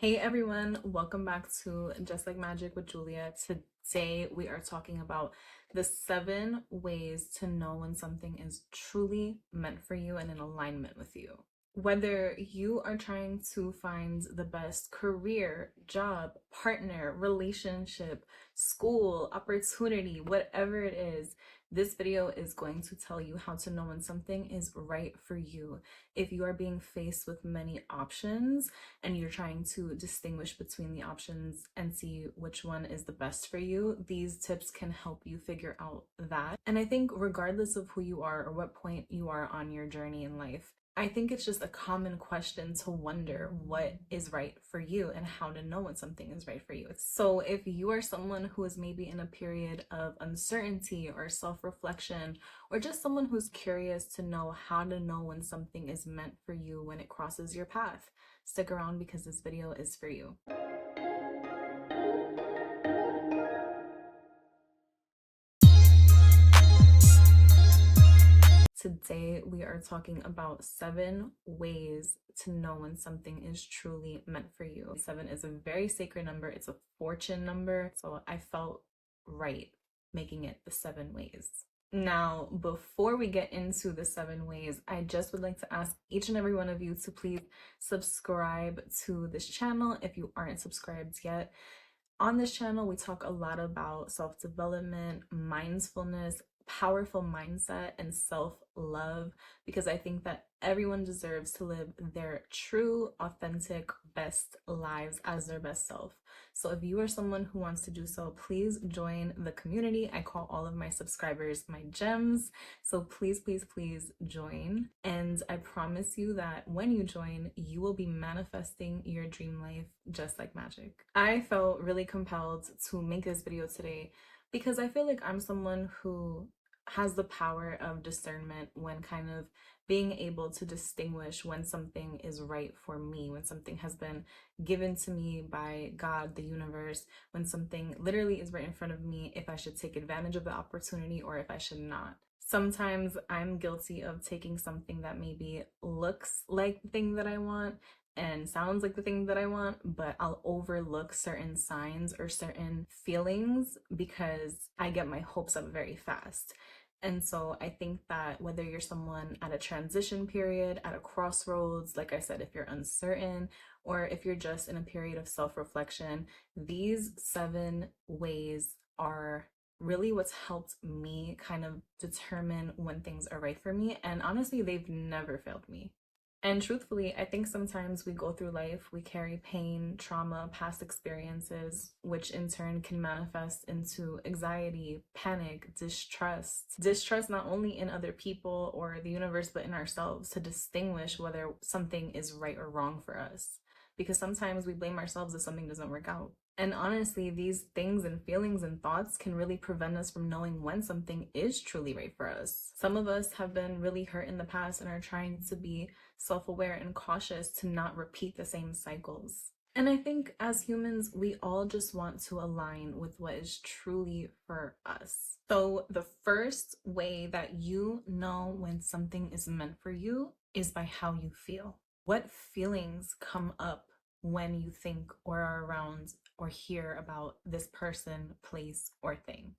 Hey everyone, welcome back to Just Like Magic with Julia. Today we are talking about the 7 ways to know when something is truly meant for you and in alignment with you. Whether you are trying to find the best career, job, partner, relationship, school, opportunity, whatever it is, this video is going to tell you how to know when something is right for you. If you are being faced with many options and you're trying to distinguish between the options and see which one is the best for you, these tips can help you figure out that. And I think regardless of who you are or what point you are on your journey in life, I think it's just a common question to wonder what is right for you and how to know when something is right for you. So if you are someone who is maybe in a period of uncertainty or self-reflection, or just someone who's curious to know how to know when something is meant for you when it crosses your path, stick around because this video is for you. Today, we are talking about 7 ways to know when something is truly meant for you. 7 is a very sacred number. It's a fortune number. So I felt right making it the 7 ways. Now, before we get into the 7 ways, I just would like to ask each and every one of you to please subscribe to this channel if you aren't subscribed yet. On this channel, we talk a lot about self-development, mindfulness, powerful mindset, and self-love, because I think that everyone deserves to live their true, authentic, best lives as their best self. So if you are someone who wants to do so, please join the community. I call all of my subscribers my gems. So please, please, please join. And I promise you that when you join, you will be manifesting your dream life just like magic. I felt really compelled to make this video today because I feel like I'm someone who has the power of discernment when kind of being able to distinguish when something is right for me, when something has been given to me by God, the universe, when something literally is right in front of me, if I should take advantage of the opportunity or if I should not. Sometimes I'm guilty of taking something that maybe looks like the thing that I want and sounds like the thing that I want, but I'll overlook certain signs or certain feelings because I get my hopes up very fast. And so I think that whether you're someone at a transition period, at a crossroads, like I said, if you're uncertain, or if you're just in a period of self-reflection, these 7 ways are really what's helped me kind of determine when things are right for me. And honestly, they've never failed me. And truthfully, I think sometimes we go through life, we carry pain, trauma, past experiences, which in turn can manifest into anxiety, panic, distrust. Distrust not only in other people or the universe, but in ourselves to distinguish whether something is right or wrong for us. Because sometimes we blame ourselves if something doesn't work out. And honestly, these things and feelings and thoughts can really prevent us from knowing when something is truly right for us. Some of us have been really hurt in the past and are trying to be self-aware and cautious to not repeat the same cycles. And I think as humans, we all just want to align with what is truly for us. So the first way that you know when something is meant for you is by how you feel. What feelings come up when you think or are around or hear about this person, place, or thing?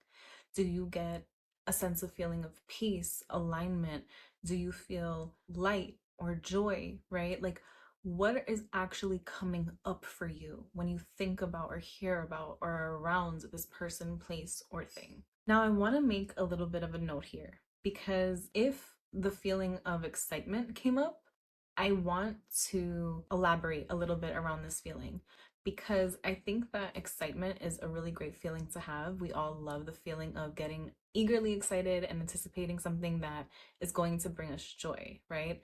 Do you get a sense of feeling of peace, alignment? Do you feel light or joy, right? Like, what is actually coming up for you when you think about or hear about or are around this person, place, or thing? Now, I want to make a little bit of a note here because if the feeling of excitement came up, I want to elaborate a little bit around this feeling because I think that excitement is a really great feeling to have. We all love the feeling of getting eagerly excited and anticipating something that is going to bring us joy, right?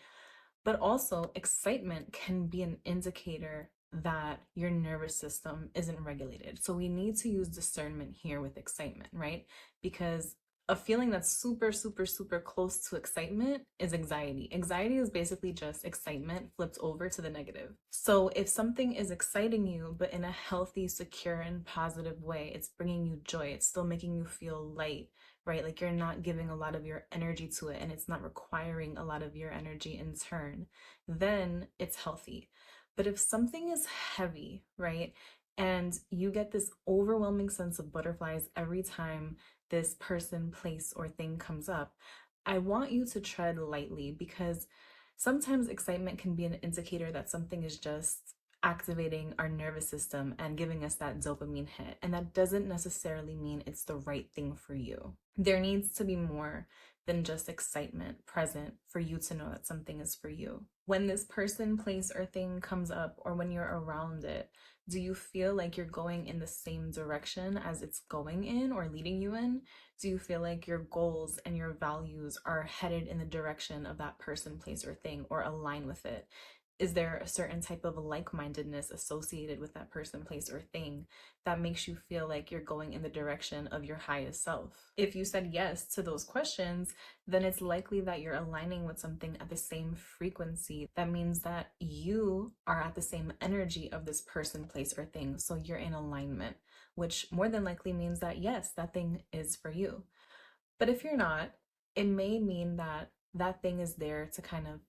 But also, excitement can be an indicator that your nervous system isn't regulated. So we need to use discernment here with excitement, right? Because a feeling that's super, super, super close to excitement is anxiety. Anxiety is basically just excitement flipped over to the negative. So if something is exciting you, but in a healthy, secure, and positive way, it's bringing you joy, it's still making you feel light, right? Like you're not giving a lot of your energy to it and it's not requiring a lot of your energy in turn, then it's healthy. But if something is heavy, right, and you get this overwhelming sense of butterflies every time this person, place, or thing comes up, I want you to tread lightly, because sometimes excitement can be an indicator that something is just activating our nervous system and giving us that dopamine hit. And that doesn't necessarily mean it's the right thing for you. There needs to be more than just excitement present for you to know that something is for you. When this person, place, or thing comes up, or when you're around it, do you feel like you're going in the same direction as it's going in or leading you in? Do you feel like your goals and your values are headed in the direction of that person, place, or thing, or align with it? Is there a certain type of like-mindedness associated with that person, place, or thing that makes you feel like you're going in the direction of your highest self? If you said yes to those questions, then it's likely that you're aligning with something at the same frequency. That means that you are at the same energy of this person, place, or thing. So you're in alignment, which more than likely means that yes, that thing is for you. But if you're not, it may mean that that thing is there to kind of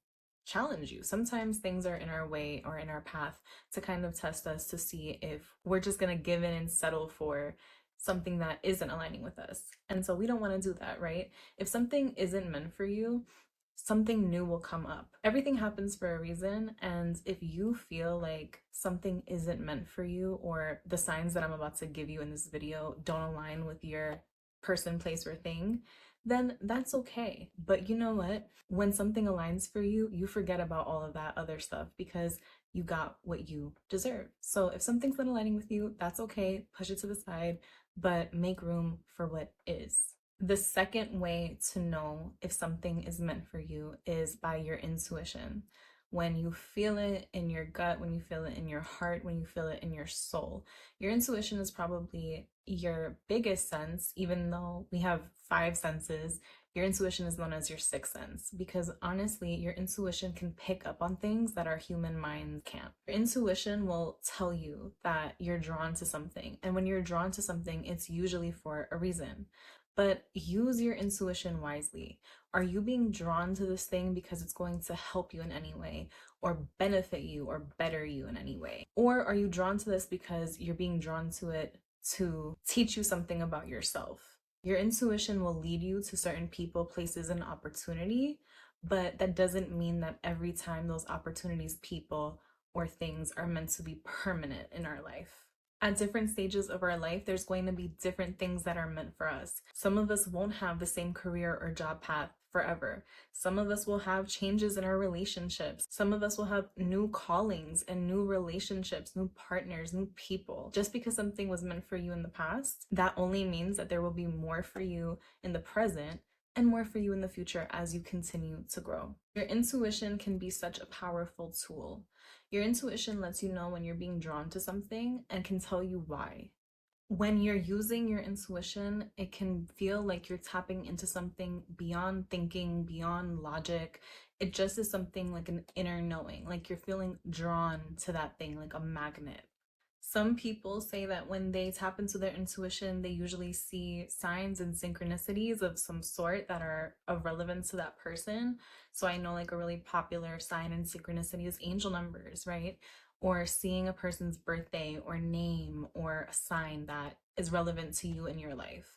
challenge you. Sometimes things are in our way or in our path to kind of test us to see if we're just going to give in and settle for something that isn't aligning with us. And so we don't want to do that, right? If something isn't meant for you, something new will come up. Everything happens for a reason. And if you feel like something isn't meant for you, or the signs that I'm about to give you in this video don't align with your person, place, or thing, then that's okay. But you know what? When something aligns for you, you forget about all of that other stuff because you got what you deserve. So if something's not aligning with you, that's okay. Push it to the side, but make room for what is. The second way to know if something is meant for you is by your intuition. When you feel it in your gut, when you feel it in your heart, when you feel it in your soul. Your intuition is probably your biggest sense, even though we have 5 senses. Your intuition is known as your sixth sense, because honestly, your intuition can pick up on things that our human mind can't. Your intuition will tell you that you're drawn to something. And when you're drawn to something, it's usually for a reason. But use your intuition wisely. Are you being drawn to this thing because it's going to help you in any way, or benefit you, or better you in any way? Or are you drawn to this because you're being drawn to it to teach you something about yourself? Your intuition will lead you to certain people, places, and opportunity, but that doesn't mean that every time those opportunities, people, or things are meant to be permanent in our life. At different stages of our life, there's going to be different things that are meant for us. Some of us won't have the same career or job path forever. Some of us will have changes in our relationships. Some of us will have new callings and new relationships, new partners, new people. Just because something was meant for you in the past, that only means that there will be more for you in the present and more for you in the future as you continue to grow. Your intuition can be such a powerful tool. Your intuition lets you know when you're being drawn to something and can tell you why. When you're using your intuition, it can feel like you're tapping into something beyond thinking, beyond logic. It just is something like an inner knowing, like you're feeling drawn to that thing like a magnet. Some people say that when they tap into their intuition, they usually see signs and synchronicities of some sort that are of relevance to that person. So I know like a really popular sign and synchronicity is angel numbers, right? Or seeing a person's birthday or name or a sign that is relevant to you in your life.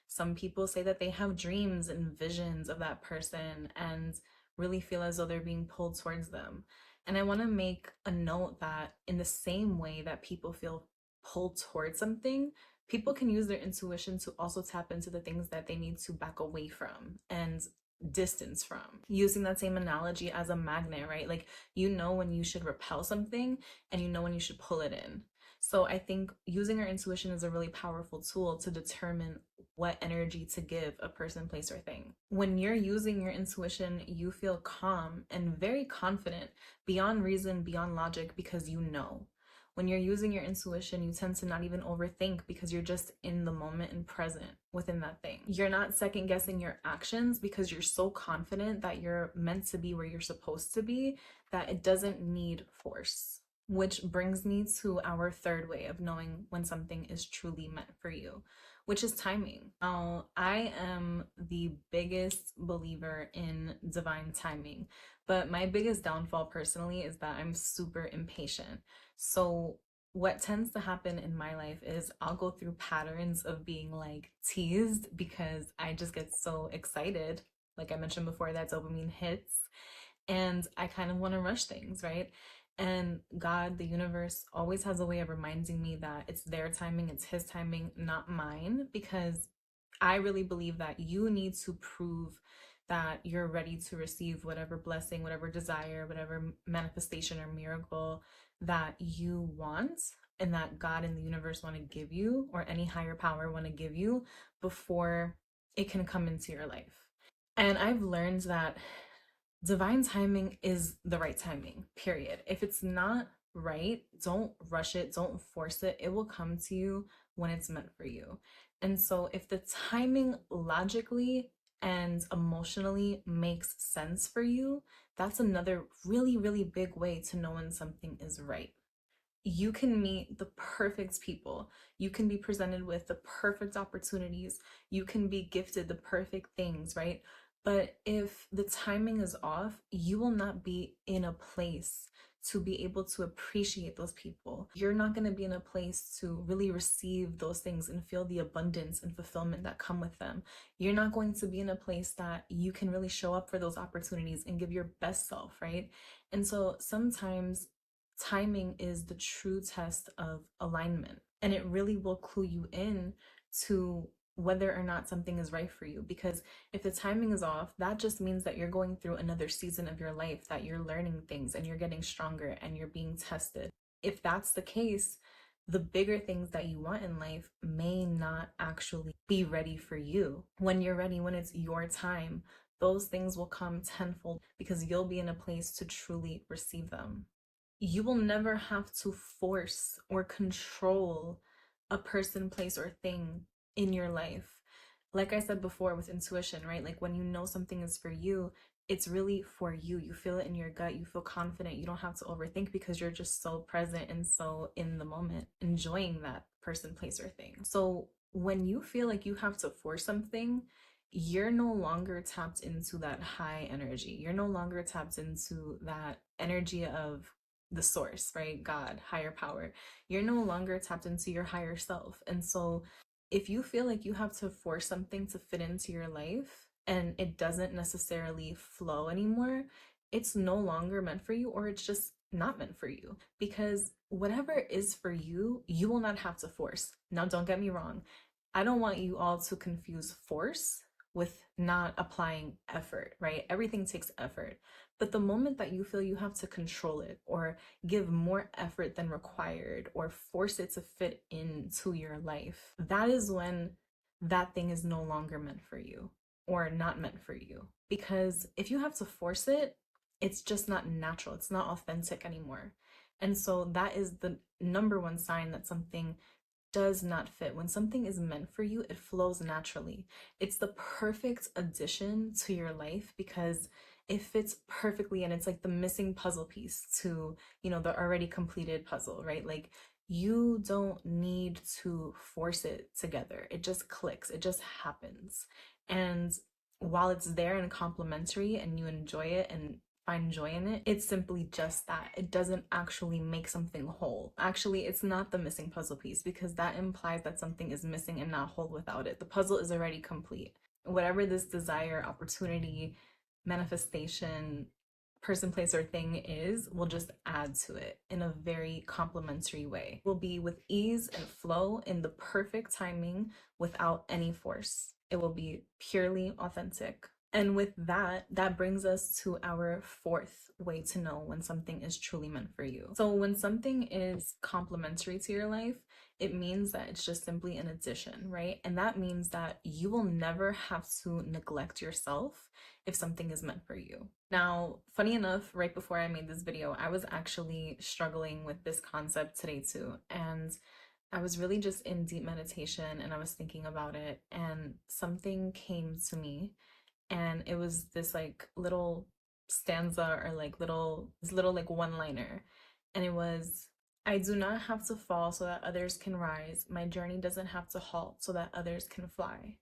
Some people say that they have dreams and visions of that person and really feel as though they're being pulled towards them. And I want to make a note that in the same way that people feel pulled towards something, people can use their intuition to also tap into the things that they need to back away from and distance from. Using that same analogy as a magnet, right? Like you know when you should repel something and you know when you should pull it in. So I think using our intuition is a really powerful tool to determine what energy to give a person, place, or thing. When you're using your intuition, you feel calm and very confident, beyond reason, beyond logic, because you know. When you're using your intuition, you tend to not even overthink because you're just in the moment and present within that thing. You're not second guessing your actions because you're so confident that you're meant to be where you're supposed to be that it doesn't need force. Which brings me to our third way of knowing when something is truly meant for you, which is timing. Now, I am the biggest believer in divine timing, But my biggest downfall personally is that I'm super impatient. So what tends to happen in my life is I'll go through patterns of being like teased because I just get so excited. Like I mentioned before, that dopamine hits and I kind of want to rush things, right? And God, the universe, always has a way of reminding me that it's their timing, it's His timing, not mine, because I really believe that you need to prove that you're ready to receive whatever blessing, whatever desire, whatever manifestation or miracle that you want and that God and the universe want to give you, or any higher power want to give you, before it can come into your life. And I've learned that divine timing is the right timing, period. If it's not right, don't rush it, don't force it. It will come to you when it's meant for you. And so, if the timing logically and emotionally makes sense for you, that's another really, really big way to know when something is right. You can meet the perfect people. You can be presented with the perfect opportunities. You can be gifted the perfect things, right? But if the timing is off, you will not be in a place to be able to appreciate those people. You're not going to be in a place to really receive those things and feel the abundance and fulfillment that come with them. You're not going to be in a place that you can really show up for those opportunities and give your best self, right? And so sometimes timing is the true test of alignment, and it really will clue you in to whether or not something is right for you. Because if the timing is off, that just means that you're going through another season of your life, that you're learning things and you're getting stronger and you're being tested. If that's the case, the bigger things that you want in life may not actually be ready for you. When you're ready, when it's your time, those things will come tenfold because you'll be in a place to truly receive them. You will never have to force or control a person, place, or thing in your life. Like I said before with intuition, right? Like when you know something is for you, it's really for you. You feel it in your gut. You feel confident. You don't have to overthink because you're just so present and so in the moment, enjoying that person, place, or thing. So when you feel like you have to force something, you're no longer tapped into that high energy. You're no longer tapped into that energy of the source, right? God, higher power. You're no longer tapped into your higher self. And so if you feel like you have to force something to fit into your life and it doesn't necessarily flow anymore, it's no longer meant for you, or it's just not meant for you. Because whatever is for you, you will not have to force. Now, don't get me wrong. I don't want you all to confuse force with not applying effort, right? Everything takes effort. But the moment that you feel you have to control it or give more effort than required or force it to fit into your life, that is when that thing is no longer meant for you or not meant for you. Because if you have to force it, it's just not natural, it's not authentic anymore. And so that is the number one sign that something does not fit. When something is meant for you, it flows naturally. It's the perfect addition to your life because it fits perfectly, and it's like the missing puzzle piece to, the already completed puzzle, right? Like you don't need to force it together. It just clicks. It just happens. And while it's there and complimentary and you enjoy it and find joy in it, it's simply just that. It doesn't actually make something whole. Actually, it's not the missing puzzle piece because that implies that something is missing and not whole without it. The puzzle is already complete. Whatever this desire, opportunity, manifestation, person, place, or thing is, will just add to it in a very complimentary way. Will be with ease and flow in the perfect timing without any force. It will be purely authentic. And with that, that brings us to our fourth way to know when something is truly meant for you. So when something is complementary to your life, it means that it's just simply an addition, right? And that means that you will never have to neglect yourself if something is meant for you. Now, funny enough, right before I made this video, I was actually struggling with this concept today too. And I was really just in deep meditation and I was thinking about it, and something came to me, and it was this like little stanza, or like little like one liner, and it was, I do not have to fall so that others can rise, my journey doesn't have to halt so that others can fly.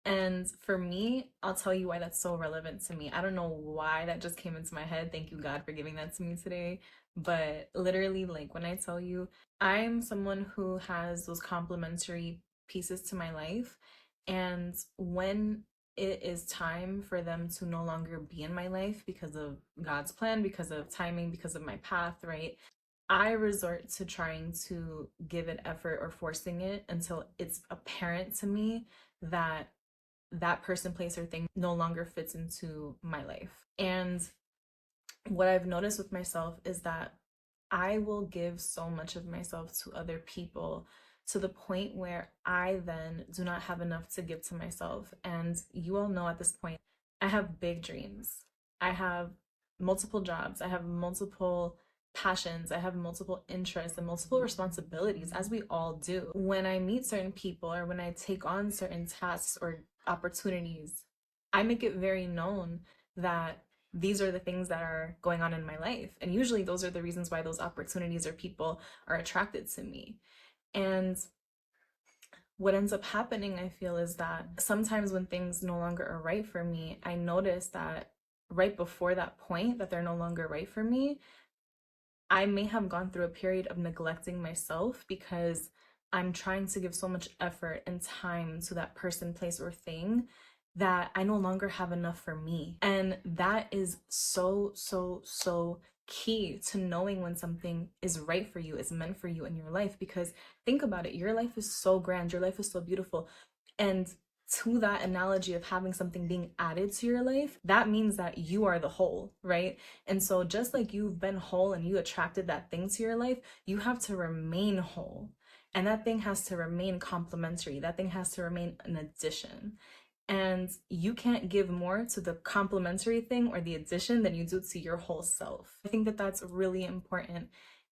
And for me, I'll tell you why that's so relevant to me. I don't know why that just came into my head. Thank you, God, for giving that to me today. But literally, like when I tell you, I'm someone who has those complementary pieces to my life. And when it is time for them to no longer be in my life because of God's plan, because of timing, because of my path, right? I resort to trying to give it effort or forcing it until it's apparent to me that that person, place, or thing no longer fits into my life. And what I've noticed with myself is that I will give so much of myself to other people to the point where I then do not have enough to give to myself. And you all know at this point, I have big dreams. I have multiple jobs. I have multiple passions. I have multiple interests and multiple responsibilities, as we all do. When I meet certain people or when I take on certain tasks or opportunities, I make it very known that these are the things that are going on in my life. And usually those are the reasons why those opportunities or people are attracted to me. And what ends up happening, I feel, is that sometimes when things no longer are right for me, I notice that right before that point that they're no longer right for me, I may have gone through a period of neglecting myself because I'm trying to give so much effort and time to that person, place, or thing that I no longer have enough for me. And that is so, so, so key to knowing when something is right for you, is meant for you in your life. Because think about it, your life is so grand, your life is so beautiful. And to that analogy of having something being added to your life, that means that you are the whole, right? And so just like you've been whole and you attracted that thing to your life, you have to remain whole. And that thing has to remain complementary. That thing has to remain an addition. And you can't give more to the complementary thing or the addition than you do to your whole self. I think that that's really important.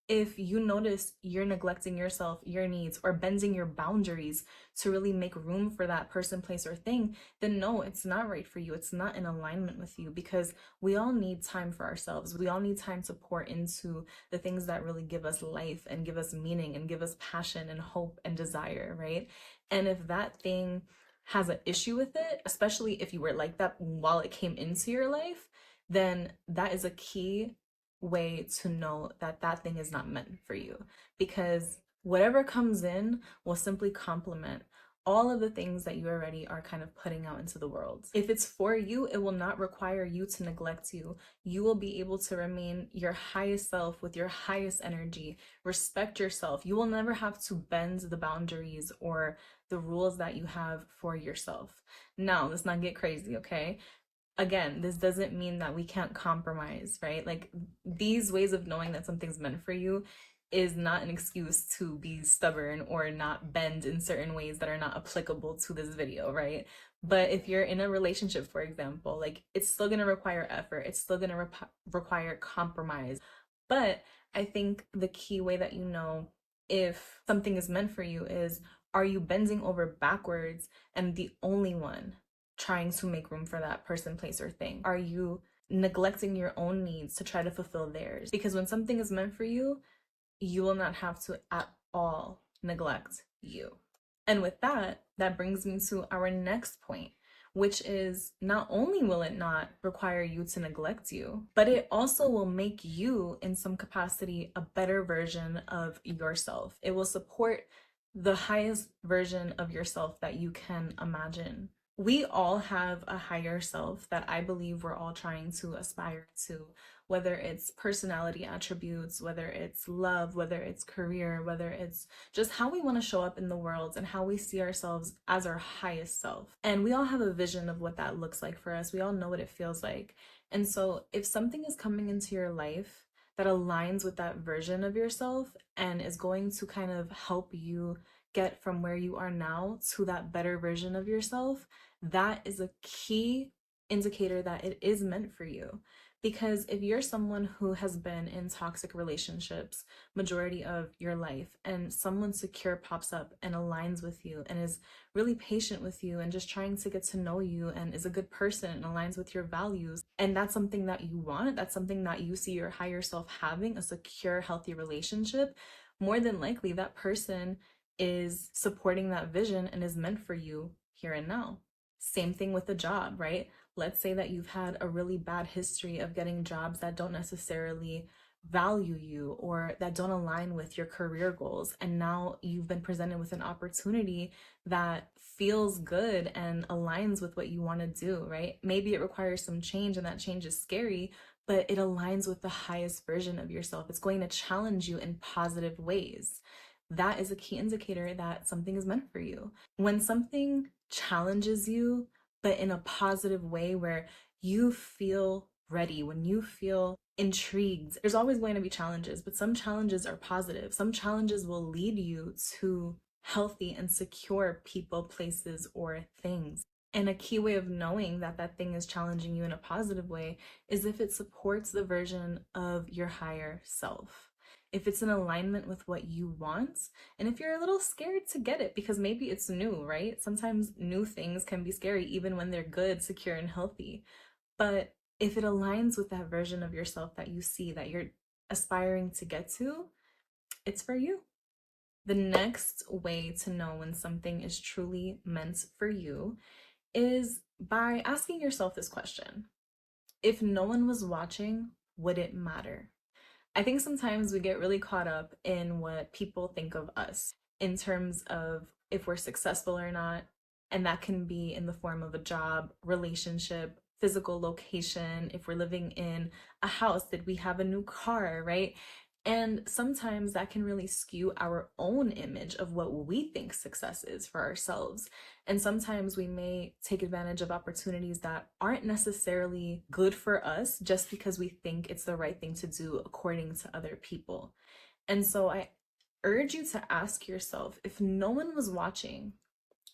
If you notice you're neglecting yourself, your needs, or bending your boundaries to really make room for that person, place, or thing, then no, it's not right for you. It's not in alignment with you, because we all need time for ourselves. We all need time to pour into the things that really give us life and give us meaning and give us passion and hope and desire, right? And if that thing has an issue with it, especially if you were like that while it came into your life, then that is a key way to know that that thing is not meant for you, because whatever comes in will simply complement all of the things that you already are kind of putting out into the world. If it's for you, it will not require you to neglect you. You will be able to remain your highest self with your highest energy. Respect yourself. You will never have to bend the boundaries or the rules that you have for yourself. Now, let's not get crazy, okay? Again, this doesn't mean that we can't compromise, right? Like, these ways of knowing that something's meant for you is not an excuse to be stubborn or not bend in certain ways that are not applicable to this video, right? But if you're in a relationship, for example, like, it's still going to require effort. It's still going to require compromise. But I think the key way that you know if something is meant for you is, are you bending over backwards and the only one trying to make room for that person, place, or thing? Are you neglecting your own needs to try to fulfill theirs? Because when something is meant for you, you will not have to at all neglect you. And with that, that brings me to our next point, which is, not only will it not require you to neglect you, but it also will make you, in some capacity, a better version of yourself. It will support the highest version of yourself that you can imagine. We all have a higher self that I believe we're all trying to aspire to, whether it's personality attributes, whether it's love, whether it's career, whether it's just how we want to show up in the world and how we see ourselves as our highest self. And we all have a vision of what that looks like for us. We all know what it feels like. And so if something is coming into your life that aligns with that version of yourself and is going to kind of help you get from where you are now to that better version of yourself, that is a key indicator that it is meant for you. Because if you're someone who has been in toxic relationships majority of your life, and someone secure pops up and aligns with you and is really patient with you and just trying to get to know you and is a good person and aligns with your values, and that's something that you want, that's something that you see your higher self having, a secure, healthy relationship, more than likely that person is supporting that vision and is meant for you here and now. Same thing with a job, right? Let's say that you've had a really bad history of getting jobs that don't necessarily value you or that don't align with your career goals. And now you've been presented with an opportunity that feels good and aligns with what you want to do, right? Maybe it requires some change and that change is scary, but it aligns with the highest version of yourself. It's going to challenge you in positive ways. That is a key indicator that something is meant for you. When something challenges you, but in a positive way where you feel ready, when you feel intrigued, there's always going to be challenges, but some challenges are positive. Some challenges will lead you to healthy and secure people, places, or things. And a key way of knowing that that thing is challenging you in a positive way is if it supports the version of your higher self. If it's in alignment with what you want, and if you're a little scared to get it because maybe it's new, right? Sometimes new things can be scary even when they're good, secure, and healthy. But if it aligns with that version of yourself that you see, that you're aspiring to get to, it's for you. The next way to know when something is truly meant for you is by asking yourself this question: if no one was watching, would it matter? I think sometimes we get really caught up in what people think of us in terms of if we're successful or not. And that can be in the form of a job, relationship, physical location. If we're living in a house, did we have a new car, right? And sometimes that can really skew our own image of what we think success is for ourselves. And sometimes we may take advantage of opportunities that aren't necessarily good for us just because we think it's the right thing to do according to other people. And so I urge you to ask yourself, if no one was watching,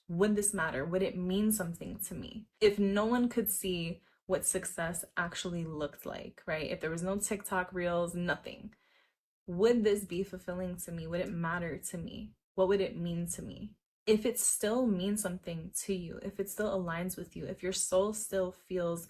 would this matter? Would it mean something to me? If no one could see what success actually looked like, right? If there was no TikTok reels, nothing, would this be fulfilling to me? Would it matter to me? What would it mean to me? If it still means something to you, if it still aligns with you, if your soul still feels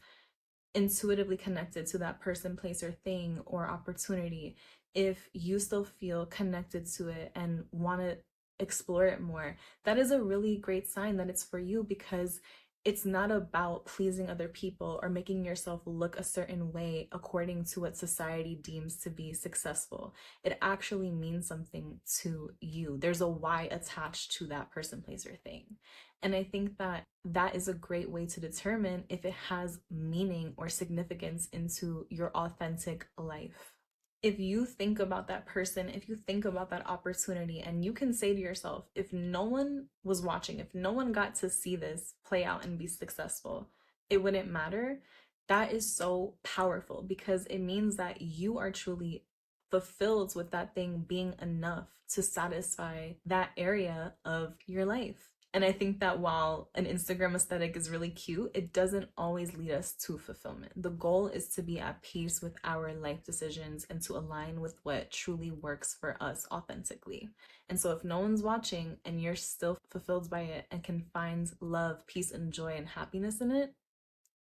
intuitively connected to that person, place, or thing or opportunity, if you still feel connected to it and want to explore it more, that is a really great sign that it's for you, because it's not about pleasing other people or making yourself look a certain way according to what society deems to be successful. It actually means something to you. There's a why attached to that person, place, or thing. And I think that that is a great way to determine if it has meaning or significance into your authentic life. If you think about that person, if you think about that opportunity, and you can say to yourself, if no one was watching, if no one got to see this play out and be successful, it wouldn't matter. That is so powerful, because it means that you are truly fulfilled with that thing being enough to satisfy that area of your life. And I think that while an Instagram aesthetic is really cute, it doesn't always lead us to fulfillment. The goal is to be at peace with our life decisions and to align with what truly works for us authentically. And so if no one's watching and you're still fulfilled by it and can find love, peace, and joy and happiness in it,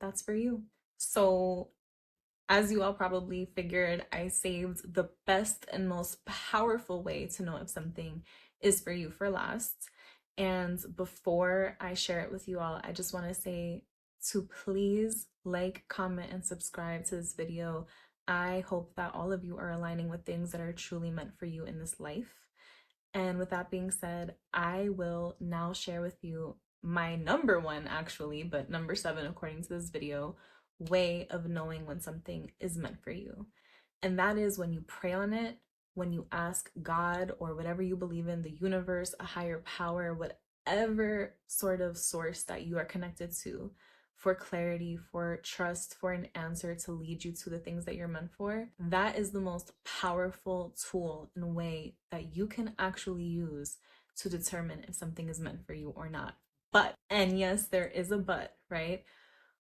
that's for you. So as you all probably figured, I saved the best and most powerful way to know if something is for you for last. And before I share it with you all, I just want to say to please like, comment, and subscribe to this video. I hope that all of you are aligning with things that are truly meant for you in this life. And with that being said, I will now share with you my number one, actually, but number 7, according to this video, way of knowing when something is meant for you. And that is when you pray on it, when you ask God or whatever you believe in, the universe, a higher power, whatever sort of source that you are connected to, for clarity, for trust, for an answer to lead you to the things that you're meant for. That is the most powerful tool and way that you can actually use to determine if something is meant for you or not. But, and yes, there is a but, right?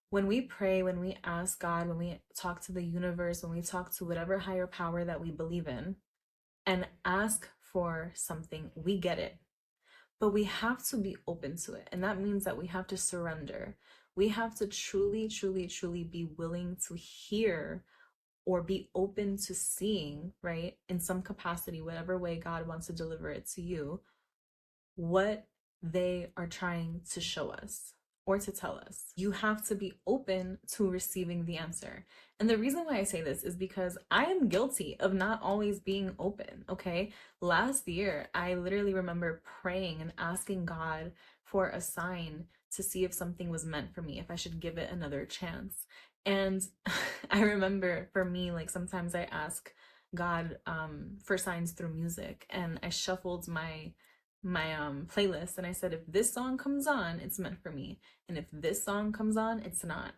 When we pray, when we ask God, when we talk to the universe, when we talk to whatever higher power that we believe in and ask for something, we get it. But we have to be open to it. And that means that we have to surrender. We have to truly, truly, truly be willing to hear or be open to seeing, right, in some capacity, whatever way God wants to deliver it to you, what they are trying to show us. or to tell us. You have to be open to receiving the answer. And the reason why I say this is because I am guilty of not always being open, okay? Last year, I literally remember praying and asking God for a sign to see if something was meant for me, if I should give it another chance. And I remember for me, like sometimes I ask God for signs through music, and I shuffled my playlist and I said, if this song comes on, it's meant for me, and if this song comes on, it's not.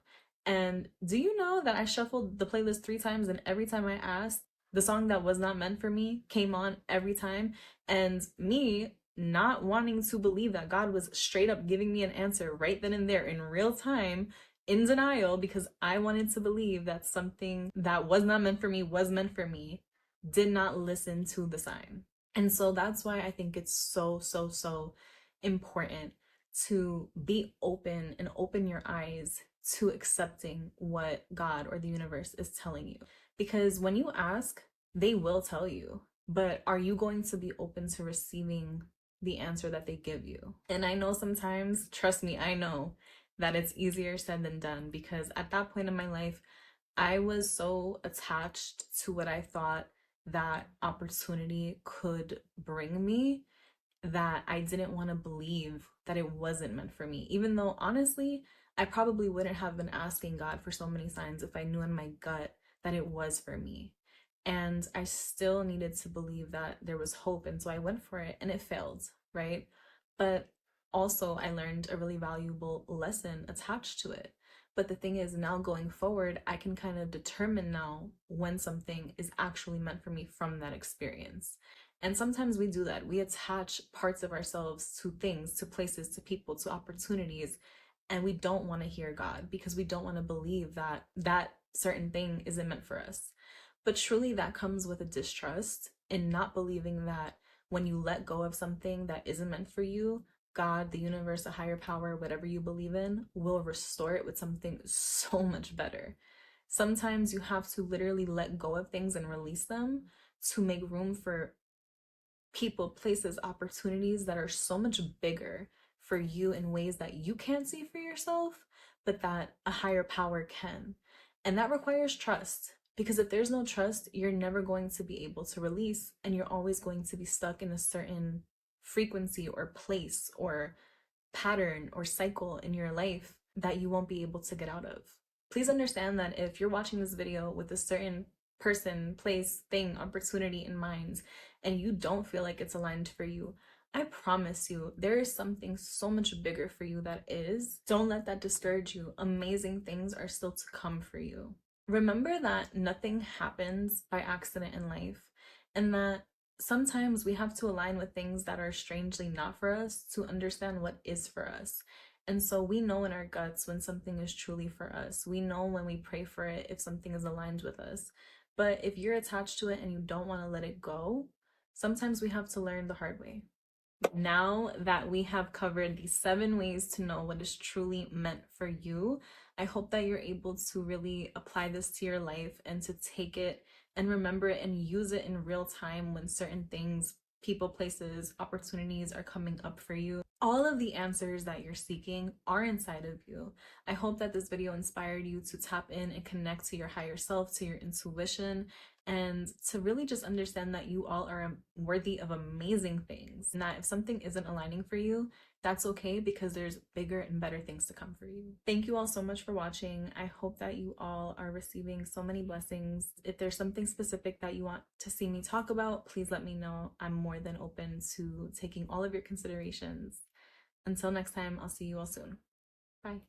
And do you know that I shuffled the playlist 3 times, and every time I asked, the song that was not meant for me came on every time? And me not wanting to believe that God was straight up giving me an answer right then and there in real time, in denial, because I wanted to believe that something that was not meant for me was meant for me, did not listen to the sign. And so that's why I think it's so, so, so important to be open and open your eyes to accepting what God or the universe is telling you. Because when you ask, they will tell you. But are you going to be open to receiving the answer that they give you? And I know sometimes, trust me, I know that it's easier said than done, because at that point in my life, I was so attached to what I thought that opportunity could bring me that I didn't want to believe that it wasn't meant for me. Even though honestly, I probably wouldn't have been asking God for so many signs if I knew in my gut that it was for me. And I still needed to believe that there was hope. And so I went for it and it failed, right? But also, I learned a really valuable lesson attached to it. But the thing is, now going forward, I can kind of determine now when something is actually meant for me from that experience. And sometimes we do that. We attach parts of ourselves to things, to places, to people, to opportunities, and we don't want to hear God because we don't want to believe that that certain thing isn't meant for us. But truly, that comes with a distrust in not believing that when you let go of something that isn't meant for you, God, the universe, a higher power, whatever you believe in, will restore it with something so much better. Sometimes you have to literally let go of things and release them to make room for people, places, opportunities that are so much bigger for you in ways that you can't see for yourself, but that a higher power can. And that requires trust, because if there's no trust, you're never going to be able to release, and you're always going to be stuck in a certain frequency or place or pattern or cycle in your life that you won't be able to get out of. Please understand that if you're watching this video with a certain person, place, thing, opportunity in mind, and you don't feel like it's aligned for you, I promise you, there is something so much bigger for you that is. Don't let that discourage you. Amazing things are still to come for you. Remember that nothing happens by accident in life, and that sometimes we have to align with things that are strangely not for us to understand what is for us. And so we know in our guts when something is truly for us. We know when we pray for it if something is aligned with us. But if you're attached to it and you don't want to let it go, sometimes we have to learn the hard way. Now that we have covered the 7 ways to know what is truly meant for you, I hope that you're able to really apply this to your life and to take it and remember it and use it in real time when certain things, people, places, opportunities are coming up for you. All of the answers that you're seeking are inside of you. I hope that this video inspired you to tap in and connect to your higher self, to your intuition, and to really just understand that you all are worthy of amazing things. And that if something isn't aligning for you, that's okay, because there's bigger and better things to come for you. Thank you all so much for watching. I hope that you all are receiving so many blessings. If there's something specific that you want to see me talk about, please let me know. I'm more than open to taking all of your considerations. Until next time, I'll see you all soon. Bye.